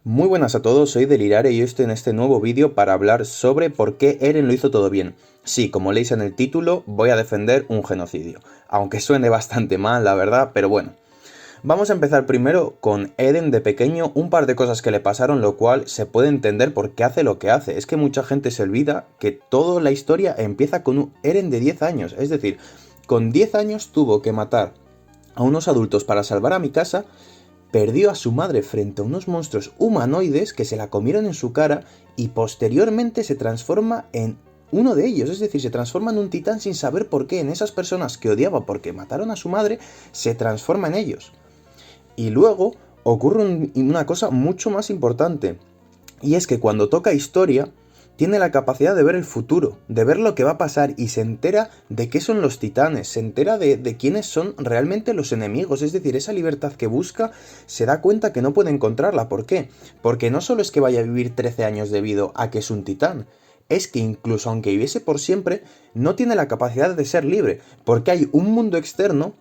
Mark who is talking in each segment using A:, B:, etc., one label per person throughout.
A: Muy buenas a todos, soy Delirare y estoy en este nuevo vídeo para hablar sobre por qué Eren lo hizo todo bien. Sí, como leéis en el título, voy a defender un genocidio. Aunque suene bastante mal, la verdad, pero bueno. Vamos a empezar primero con Eren de pequeño, un par de cosas que le pasaron, lo cual se puede entender por qué hace lo que hace. Es que mucha gente se olvida que toda la historia empieza con un Eren de 10 años. Es decir, con 10 años tuvo que matar a unos adultos para salvar a Mikasa. Perdió a su madre frente a unos monstruos humanoides que se la comieron en su cara y posteriormente se transforma en uno de ellos, es decir, se transforma en un titán sin saber por qué. En esas personas que odiaba porque mataron a su madre, se transforma en ellos. Y luego ocurre una cosa mucho más importante, y es que cuando toca historia, tiene la capacidad de ver el futuro, de ver lo que va a pasar y se entera de qué son los titanes, se entera de quiénes son realmente los enemigos, es decir, esa libertad que busca se da cuenta que no puede encontrarla. ¿Por qué? Porque no solo es que vaya a vivir 13 años debido a que es un titán, es que incluso aunque viviese por siempre, no tiene la capacidad de ser libre, porque hay un mundo externo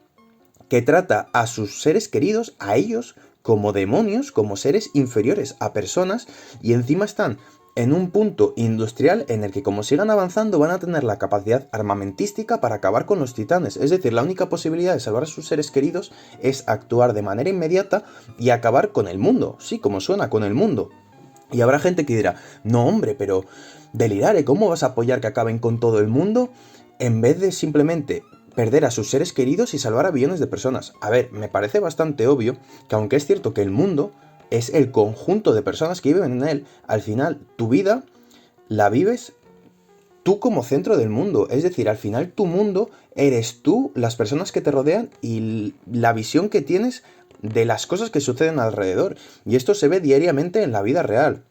A: que trata a sus seres queridos, a ellos, como demonios, como seres inferiores a personas, y encima están en un punto industrial en el que como sigan avanzando van a tener la capacidad armamentística para acabar con los titanes. Es decir, la única posibilidad de salvar a sus seres queridos es actuar de manera inmediata y acabar con el mundo. Sí, como suena, con el mundo. Y habrá gente que dirá, no hombre, pero Delirare, ¿cómo vas a apoyar que acaben con todo el mundo en vez de simplemente perder a sus seres queridos y salvar a billones de personas? A ver, me parece bastante obvio que aunque es cierto que el mundo es el conjunto de personas que viven en él, al final tu vida la vives tú como centro del mundo. Es decir, al final tu mundo eres tú, las personas que te rodean y la visión que tienes de las cosas que suceden alrededor. Y esto se ve diariamente en la vida real.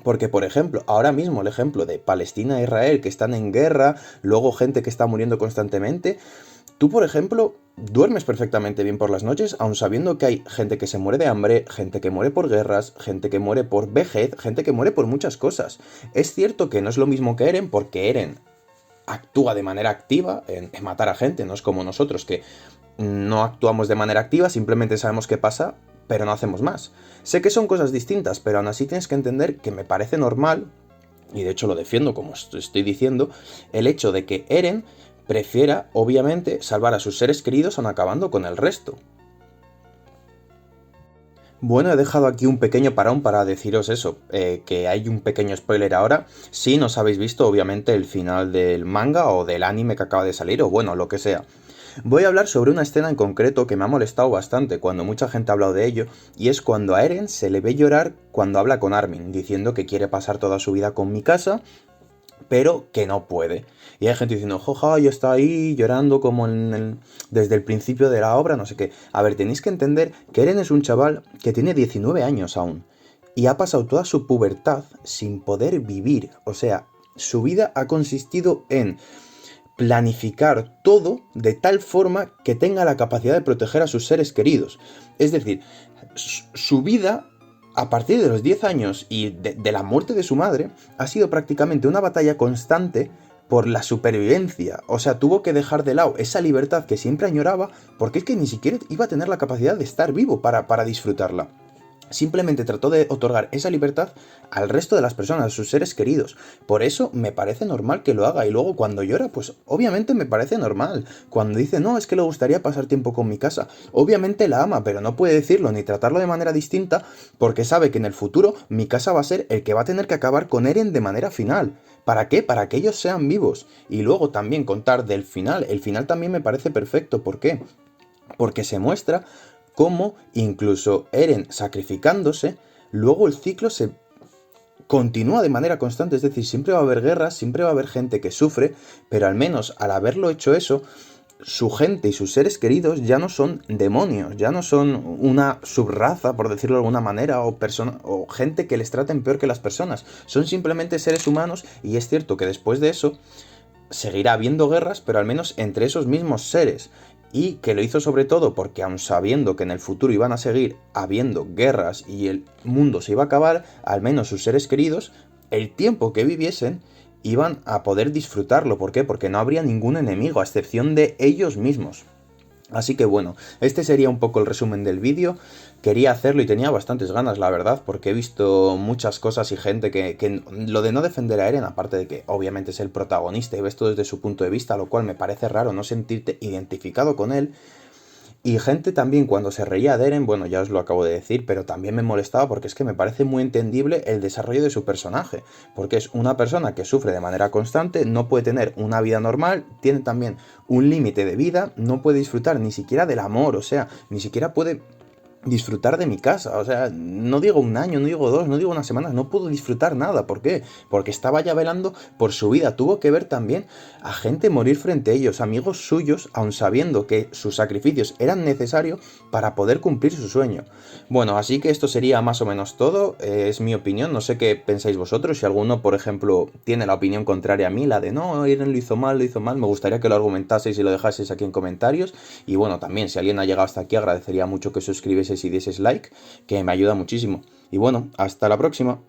A: Porque, por ejemplo, ahora mismo el ejemplo de Palestina e Israel que están en guerra, luego gente que está muriendo constantemente, tú, por ejemplo, duermes perfectamente bien por las noches, aun sabiendo que hay gente que se muere de hambre, gente que muere por guerras, gente que muere por vejez, gente que muere por muchas cosas. Es cierto que no es lo mismo que Eren, porque Eren actúa de manera activa en matar a gente, no es como nosotros que no actuamos de manera activa, simplemente sabemos qué pasa, pero no hacemos más. Sé que son cosas distintas, pero aún así tienes que entender que me parece normal, y de hecho lo defiendo como estoy diciendo, el hecho de que Eren prefiera, obviamente, salvar a sus seres queridos aun acabando con el resto. Bueno, he dejado aquí un pequeño parón para deciros eso, que hay un pequeño spoiler ahora. Si no os habéis visto, obviamente, el final del manga o del anime que acaba de salir, o bueno, lo que sea. Voy a hablar sobre una escena en concreto que me ha molestado bastante cuando mucha gente ha hablado de ello, y es cuando a Eren se le ve llorar cuando habla con Armin, diciendo que quiere pasar toda su vida con Mikasa, pero que no puede. Y hay gente diciendo, joja, yo está ahí llorando como desde el principio de la obra, no sé qué. A ver, tenéis que entender que Eren es un chaval que tiene 19 años aún, y ha pasado toda su pubertad sin poder vivir. O sea, su vida ha consistido en planificar todo de tal forma que tenga la capacidad de proteger a sus seres queridos. Es decir, su vida, a partir de los 10 años y de la muerte de su madre, ha sido prácticamente una batalla constante por la supervivencia. O sea, tuvo que dejar de lado esa libertad que siempre añoraba, porque es que ni siquiera iba a tener la capacidad de estar vivo para disfrutarla. Simplemente trató de otorgar esa libertad al resto de las personas, a sus seres queridos. Por eso me parece normal que lo haga. Y luego cuando llora, pues obviamente me parece normal. Cuando dice, no, es que le gustaría pasar tiempo con mi casa. Obviamente la ama, pero no puede decirlo ni tratarlo de manera distinta porque sabe que en el futuro mi casa va a ser el que va a tener que acabar con Eren de manera final. ¿Para qué? Para que ellos sean vivos. Y luego también contar del final. El final también me parece perfecto. ¿Por qué? Porque se muestra cómo incluso Eren sacrificándose, luego el ciclo se continúa de manera constante, es decir, siempre va a haber guerras, siempre va a haber gente que sufre, pero al menos al haberlo hecho eso, su gente y sus seres queridos ya no son demonios, ya no son una subraza, por decirlo de alguna manera, o gente que les traten peor que las personas, son simplemente seres humanos y es cierto que después de eso seguirá habiendo guerras, pero al menos entre esos mismos seres. Y que lo hizo sobre todo porque aun sabiendo que en el futuro iban a seguir habiendo guerras y el mundo se iba a acabar, al menos sus seres queridos, el tiempo que viviesen, iban a poder disfrutarlo. ¿Por qué? Porque no habría ningún enemigo, a excepción de ellos mismos. Así que bueno, este sería un poco el resumen del vídeo. quería hacerlo y tenía bastantes ganas, la verdad, porque he visto muchas cosas y gente que lo de no defender a Eren, aparte de que obviamente es el protagonista y ves todo desde su punto de vista, lo cual me parece raro no sentirte identificado con él. Y gente también cuando se reía de Eren, bueno, ya os lo acabo de decir, pero también me molestaba porque es que me parece muy entendible el desarrollo de su personaje, porque es una persona que sufre de manera constante, no puede tener una vida normal, tiene también un límite de vida, no puede disfrutar ni siquiera del amor, o sea, ni siquiera puede disfrutar de mi casa, o sea, no digo un año, no digo dos, no digo una semana, no puedo disfrutar nada, ¿por qué? Porque estaba ya velando por su vida, tuvo que ver también a gente morir frente a ellos, amigos suyos, aun sabiendo que sus sacrificios eran necesarios para poder cumplir su sueño. Bueno, así que esto sería más o menos todo, es mi opinión, no sé qué pensáis vosotros, si alguno, por ejemplo, tiene la opinión contraria a mí, la de no, Eren lo hizo mal, me gustaría que lo argumentaseis y lo dejaseis aquí en comentarios, y bueno, también si alguien ha llegado hasta aquí agradecería mucho que suscribieseis y dieses like, que me ayuda muchísimo. Y bueno, hasta la próxima.